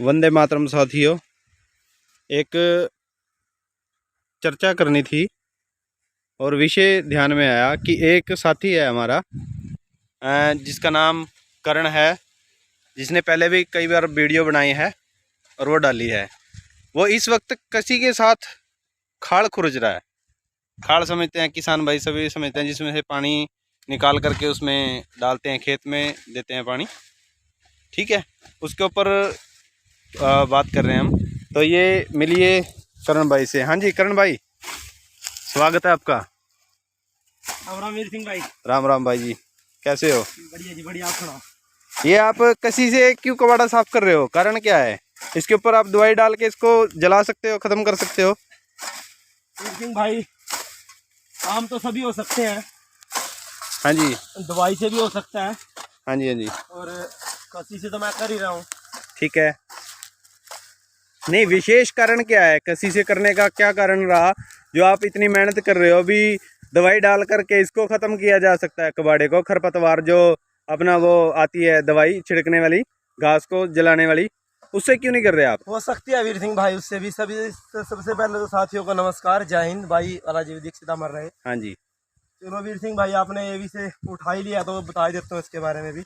वंदे मातरम साथियों, एक चर्चा करनी थी और विषय ध्यान में आया कि एक साथी है हमारा जिसका नाम करण है, जिसने पहले भी कई बार वीडियो बनाई है और वो डाली है। वो इस वक्त कसी के साथ खाल खुरच रहा है। खाल समझते हैं किसान भाई, सभी समझते हैं, जिसमें से पानी निकाल करके उसमें डालते हैं, खेत में देते हैं पानी। ठीक है, उसके ऊपर बात कर रहे हैं हम। तो ये मिलिए करण भाई से। हाँ जी करण भाई, स्वागत है आपका। राम राम वीर सिंह भाई। राम राम भाई जी, कैसे हो? बढ़िया जी बढ़िया, आप सुनाओ। ये आप कसी से क्यों कबाड़ा साफ कर रहे हो? कारण क्या है? इसके ऊपर आप दवाई डाल के इसको जला सकते हो, खत्म कर सकते हो। वीर सिंह भाई, काम तो सभी हो सकते हैं। हाँ जी, दवाई से भी हो सकता है। हाँ जी, हाँ जी, और कसी से तो मैं कर ही रहा हूँ। ठीक है। नहीं, विशेष कारण क्या है कसी से करने का? क्या कारण रहा जो आप इतनी मेहनत कर रहे हो? अभी दवाई डाल करके इसको खत्म किया जा सकता है, कबाड़े को, खरपतवार जो अपना वो आती है दवाई छिड़कने वाली, घास को जलाने वाली, उससे क्यों नहीं कर रहे आप? हो सकती है वीर सिंह भाई, उससे भी। सबसे पहले तो साथियों को नमस्कार, जय हिंद। भाई अलाजी दीक्षित मर रहे। हाँ जी, चलो वीर सिंह भाई, आपने ये भी से उठा ही लिया तो बता देता हूँ इसके बारे में भी।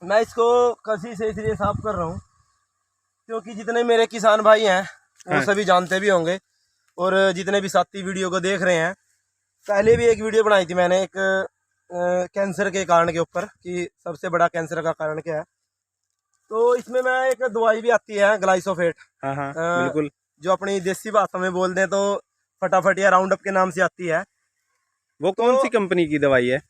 मैं इसको कसी से इसलिए साफ कर रहा हूँ क्योंकि जितने मेरे किसान भाई हैं वो हाँ, सभी जानते भी होंगे, और जितने भी साथी वीडियो को देख रहे हैं, पहले भी एक वीडियो बनाई थी मैंने एक कैंसर के कारण के ऊपर, कि सबसे बड़ा कैंसर का कारण क्या है। तो इसमें मैं एक दवाई भी आती है ग्लाइसोफेट, हाँ, हाँ, बिल्कुल। जो अपनी देसी भाषा में बोल दें तो फटाफट या राउंड अप के नाम से आती है। वो तो कौन सी कंपनी की दवाई है?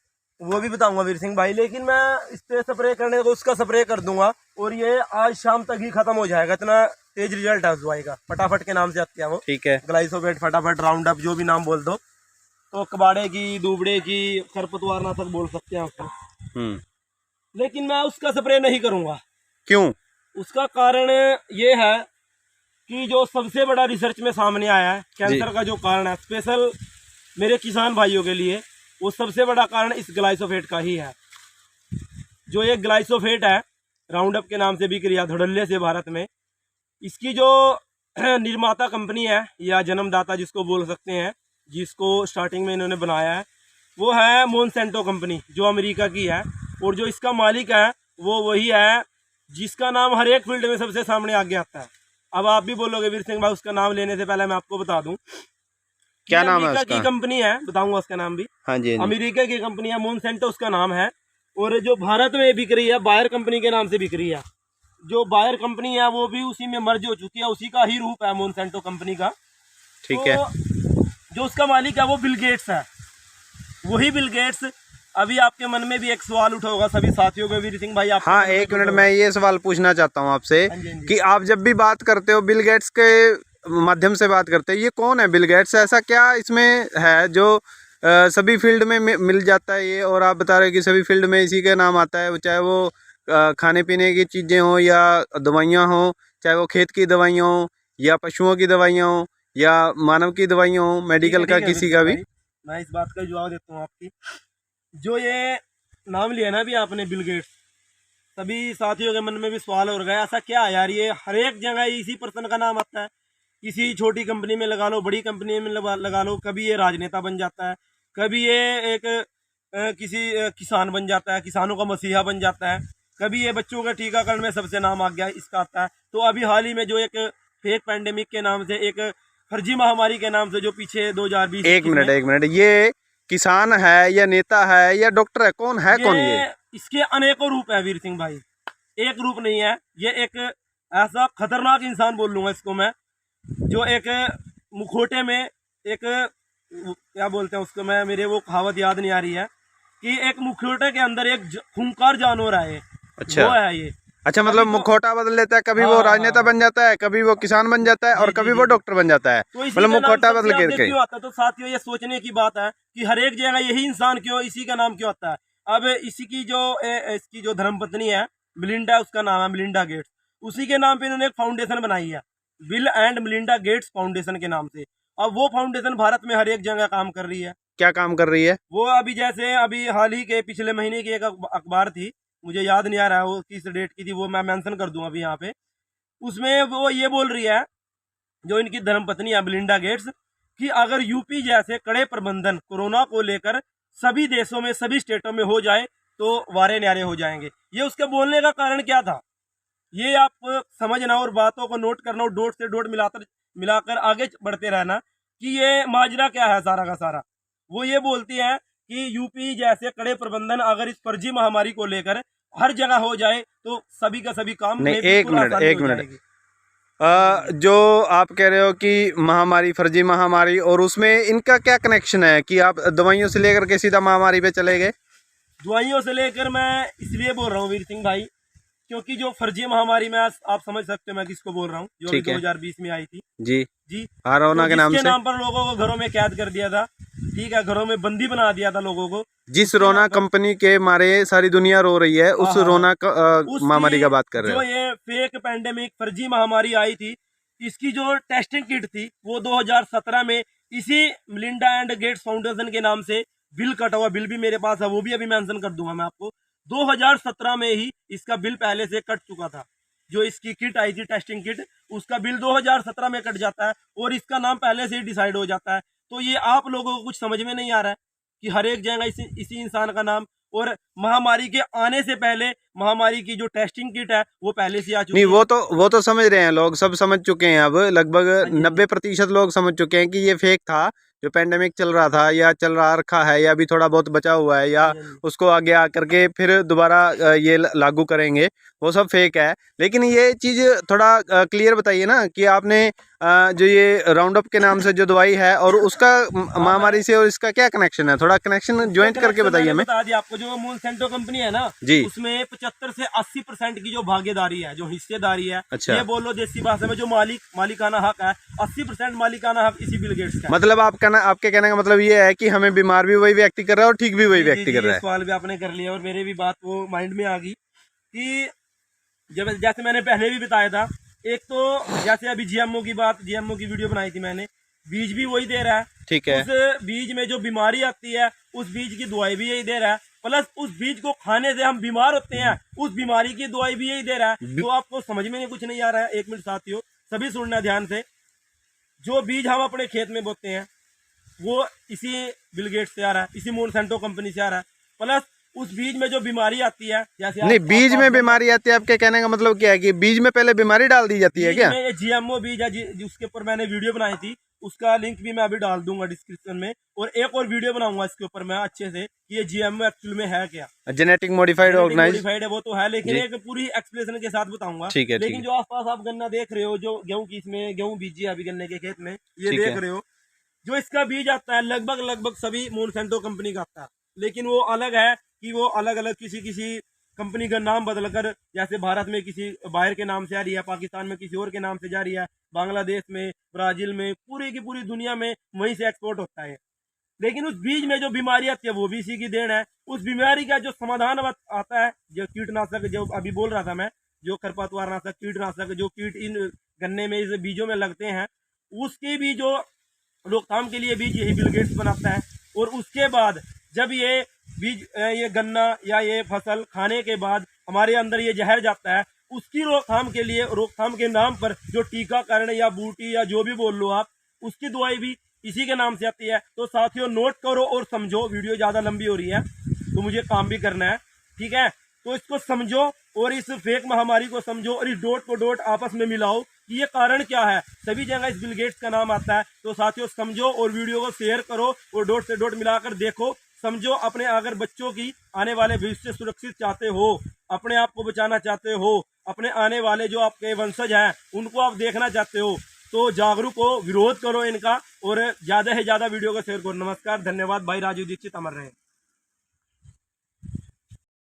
वो भी बताऊंगा वीर सिंह भाई, लेकिन मैं इस पे स्प्रे करने को उसका स्प्रे कर दूंगा और ये आज शाम तक ही खत्म हो जाएगा। इतना तेज रिजल्ट है उस दवाई का। फटाफट के नाम से आती है वो, ठीक है। ग्लाइसोफेट, फटाफट, राउंड अप, जो भी नाम बोल दो। तो कबाड़े की, दूबड़े की, खरपतवार नाशक बोल सकते हैं उसको। लेकिन मैं उसका स्प्रे नहीं करूंगा। क्यों? उसका कारण ये है कि जो सबसे बड़ा रिसर्च में सामने आया है, कैंसर का जो कारण है स्पेशल मेरे किसान भाइयों के लिए, वो सबसे बड़ा कारण इस ग्लाइसोफेट का ही है। जो ये ग्लाइसोफेट है, राउंड अप के नाम से बिक रही है धड़ल्ले से भारत में। इसकी जो निर्माता कंपनी है या जन्मदाता जिसको बोल सकते हैं, जिसको स्टार्टिंग में इन्होंने बनाया है, वो है मोनसेंटो कंपनी, जो अमेरिका की है। और जो इसका मालिक है वो वही है जिसका नाम हर एक फील्ड में सबसे सामने आगे आता है। अब आप भी बोलोगे वीर सिंह भाई, उसका नाम लेने से पहले मैं आपको बता दूं, क्या नाम है अमेरिका उसका? की कंपनी है, बताऊंगा उसका नाम भी। हाँ जी, हाँ जी, अमेरिका की कंपनी है, मोनसेंटो उसका नाम है। और जो भारत में बिक रही है, बायर कंपनी के नाम से बिक रही है। जो बायर कंपनी है वो भी उसी में मर्ज हो चुकी है, उसी का ही रूप है मोनसेंटो कंपनी का। ठीक है। तो जो उसका मालिक है वो बिल गेट्स है, वही बिल गेट्स। अभी आपके मन में भी एक सवाल उठा होगा सभी साथियों को, वीर सिंह भाई आप। हाँ, एक मिनट, मैं ये सवाल पूछना चाहता हूँ आपसे हाँ जी, हाँ जी। कि आप जब भी बात करते हो बिल गेट्स के माध्यम से बात करते हो, ये कौन है बिल गेट्स? ऐसा क्या इसमें है जो सभी फील्ड में मिल जाता है ये? और आप बता रहे हो कि सभी फील्ड में इसी का नाम आता है, चाहे वो खाने पीने की चीज़ें हों या दवाइयाँ हों, चाहे वो खेत की दवाइयाँ हों या पशुओं की दवाइयाँ हों या मानव की दवाइयाँ हों, मेडिकल का ठीक है वीर किसी सिंह का भी। भाई, मैं इस बात का जवाब देता हूँ आपकी। जो ये नाम लिया ना भी आपने, बिल गेट्स, सभी साथियों के मन में भी सवाल हो गया, ऐसा क्या है यार, ये हर एक जगह इसी पर्सन का नाम आता है। किसी छोटी कंपनी में लगा लो, बड़ी कंपनी में लगा लो, कभी ये राजनेता बन जाता है, कभी ये एक किसी किसान बन जाता है, किसानों का मसीहा बन जाता है, कभी ये बच्चों का टीकाकरण में सबसे नाम आ गया इसका आता है। तो अभी हाल ही में जो एक फेक पैंडेमिक के नाम से, एक फर्जी महामारी के नाम से, जो पीछे 2020 एक मिनट, एक मिनट, ये किसान है या नेता है या डॉक्टर है? कौन है, कौन ये? इसके अनेकों रूप है वीर सिंह भाई, एक रूप नहीं है। ये एक ऐसा खतरनाक इंसान बोल लूंगा इसको मैं, जो एक मुखोटे में एक, क्या बोलते हैं उसको, मैं, मेरे वो कहावत याद नहीं आ रही है, कि एक मुखोटे के अंदर एक खूंखार जानवर है। अच्छा, वो है ये। अच्छा, मतलब तो मुखौटा बदल लेता है, कभी हाँ वो हाँ राजनेता हाँ, बन जाता है, कभी वो किसान बन जाता है जी और जी कभी जी वो जी। डॉक्टर बन जाता है। तो इसी मतलब का नाम मुखौटा सबसे बदल आगे के। क्यों आता है? तो साथियों ये सोचने की बात है कि हर एक जगह यही इंसान क्यों, इसी का नाम क्यों आता है। अब इसी की जो इसकी जो धर्मपत्नी है मिलिंडा, उसका नाम है मिलिंडा गेट्स। उसी के नाम पे इन्होंने एक फाउंडेशन बनाई है, bill and Melinda Gates foundation के नाम से। अब वो फाउंडेशन भारत में हर एक जगह काम कर रही है। क्या काम कर रही है? वो अभी जैसे अभी हाल ही के पिछले महीने की एक अखबार थी, मुझे याद नहीं आ रहा है वो किस डेट की थी, वो मैं मेंशन कर दूं अभी यहाँ पे। उसमें वो ये बोल रही है, जो इनकी धर्मपत्नी है बिलिंडा गेट्स, कि अगर यूपी जैसे कड़े प्रबंधन कोरोना को लेकर सभी देशों में, सभी स्टेटों में हो जाए तो वारे न्यारे हो जाएंगे। ये उसके बोलने का कारण क्या था, ये आप समझना और बातों को नोट करना और डॉट से डॉट मिलाकर आगे बढ़ते रहना कि ये माजरा क्या है सारा का सारा। वो ये बोलती है कि यूपी जैसे कड़े प्रबंधन अगर इस फर्जी महामारी को लेकर हर जगह हो जाए तो सभी का सभी काम नहीं, में एक बिल्कुल मिनट, आसानी एक हो मिनट। जाएगी। जो आप कह रहे हो कि महामारी, फर्जी महामारी, और उसमें इनका क्या कनेक्शन है कि आप दवाइयों से लेकर के सीधा महामारी पे चले गए? दवाइयों से लेकर मैं इसलिए बोल रहा हूँ वीर सिंह भाई, क्योंकि जो फर्जी महामारी में आप समझ सकते हो मैं किसको बोल रहा हूँ, जो अभी 2020 में आई थी जी जी, कोरोना तो के नाम से, नाम पर लोगों को घरों में कैद कर दिया था, ठीक है, घरों में बंदी बना दिया था लोगों को। जिस रोना कंपनी के मारे सारी दुनिया रो रही है, उस रोना महामारी का बात कर रहे हो? जो ये फेक पैंडेमिक फर्जी महामारी आई थी, इसकी जो टेस्टिंग किट थी वो 2017 में इसी मिलिंडा एंड गेट्स फाउंडेशन के नाम से बिल कटा हुआ, बिल भी मेरे पास है, वो भी अभी मेंशन कर दूंगा मैं आपको। 2017 में ही इसका बिल पहले से कट चुका था, जो इसकी किट आई थी टेस्टिंग किट, उसका बिल 2017 में कट जाता है और इसका नाम पहले से ही डिसाइड हो जाता है। तो ये आप लोगों को कुछ समझ में नहीं आ रहा है कि हर एक जगह इसी इंसान का नाम, और महामारी के आने से पहले महामारी की जो टेस्टिंग किट है वो पहले से आ चुकी नहीं, है। वो तो समझ रहे हैं लोग, सब समझ चुके हैं, अब लगभग हाँ जी, 90% लोग समझ चुके हैं कि ये फेक था, जो पेंडेमिक चल रहा था या चल रहा रखा है या अभी थोड़ा बहुत बचा हुआ है या हाँ जी। उसको आगे आकर के फिर दोबारा ये लागू करेंगे, वो सब फेक है। लेकिन ये चीज़ थोड़ा क्लियर बताइए ना कि आपने जो ये राउंड अप के नाम से जो दवाई है और उसका महामारी से और इसका क्या कनेक्शन है, थोड़ा कनेक्शन ज्वाइंट करके बताइए हमें। बता दिया आपको, जो मोनसेंटो कंपनी है ना जी, उसमें 75 से 80% की जो भागीदारी है, जो हिस्सेदारी है, अच्छा, ये बोलो देसी भाषा में जो मालिकाना हक है, 80% मालिकाना हक इसी बिल गेट्स का है। मतलब आपके कहने का मतलब ये है कि हमें बीमार भी वही व्यक्ति कर रहा है और ठीक भी वही व्यक्ति कर रहा है। सवाल भी आपने कर लिया और मेरे भी बात वो माइंड में आ गई कि जब जैसे मैंने पहले भी बताया था, एक तो जैसे अभी जीएमओ की वीडियो बनाई थी मैंने, बीज भी वही दे रहा है, ठीक है, उस बीज में जो बीमारी आती है उस बीज की दवाई भी यही दे रहा है, प्लस उस बीज को खाने से हम बीमार होते हैं उस बीमारी की दवाई भी यही दे रहा है। तो आपको समझ में कुछ नहीं आ रहा है, एक मिनट साथियों सभी सुनना ध्यान से, जो बीज हम अपने खेत में बोते हैं वो इसी बिल गेट्स से आ रहा है, इसी मोनसेंटो कंपनी से आ रहा है, प्लस उस बीज में जो बीमारी आती है, जैसे नहीं, बीज में बीमारी आती है, आपके कहने का मतलब क्या है कि बीज में पहले बीमारी डाल दी जाती है क्या? ये जीएमओ बीज है जिसके ऊपर मैंने वीडियो बनाई थी, उसका लिंक भी मैं अभी डाल दूंगा डिस्क्रिप्शन में, और एक और वीडियो बनाऊंगा इसके ऊपर मैं अच्छे से कि ये जीएमओ एक्चुअल में है क्या, जेनेटिक मॉडिफाइड मॉडिफाइड है वो तो है, लेकिन एक पूरी एक्सप्लेनेशन के साथ बताऊंगा। ठीक है, लेकिन जो आसपास आप गन्ना देख रहे हो, जो गेहूं की इसमें गेहूं बीजी है अभी गन्ने के खेत में, ये देख रहे हो, जो इसका बीज आता है लगभग सभी मोनसेंटो कंपनी का आता है, लेकिन वो अलग है कि वो अलग अलग किसी कंपनी का नाम बदलकर, जैसे भारत में किसी बाहर के नाम से आ रही है, पाकिस्तान में किसी और के नाम से जा रही है, बांग्लादेश में, ब्राजील में, पूरी की पूरी दुनिया में वहीं से एक्सपोर्ट होता है। लेकिन उस बीज में जो बीमारी आती है वो भी इसी की देन है। उस बीमारी का जो समाधान आता है, जो कीटनाशक, जो अभी बोल रहा था मैं, जो खरपतवार नाशक, कीटनाशक, जो कीट इन गन्ने में इस बीजों में लगते हैं, उसकी भी जो रोकथाम के लिए बीज यही बिल गेट्स बनाता है। और उसके बाद जब ये बीज, ये गन्ना या ये फसल खाने के बाद हमारे अंदर ये जहर जाता है, उसकी रोकथाम के लिए, रोकथाम के नाम पर जो टीकाकरण या बूटी या जो भी बोल लो आप, उसकी दवाई भी इसी के नाम से आती है। तो साथियों नोट करो और समझो, वीडियो ज़्यादा लंबी हो रही है तो मुझे काम भी करना है, ठीक है, तो इसको समझो और इस फेक महामारी को समझो और इस डॉट को डॉट आपस में मिलाओ कि ये कारण क्या है। सभी जगह इस बिल गेट्स का नाम आता है, तो साथियों समझो और वीडियो को शेयर करो और डॉट से डॉट मिलाकर देखो, समझो। अपने अगर बच्चों की आने वाले भविष्य सुरक्षित चाहते हो, अपने आप को बचाना चाहते हो, अपने आने वाले जो आपके वंशज हैं उनको आप देखना चाहते हो, तो जागरूक हो, विरोध करो इनका और ज़्यादा से ज़्यादा वीडियो को शेयर करो। नमस्कार, धन्यवाद। भाई राजू दीक्षित, अमर रहे।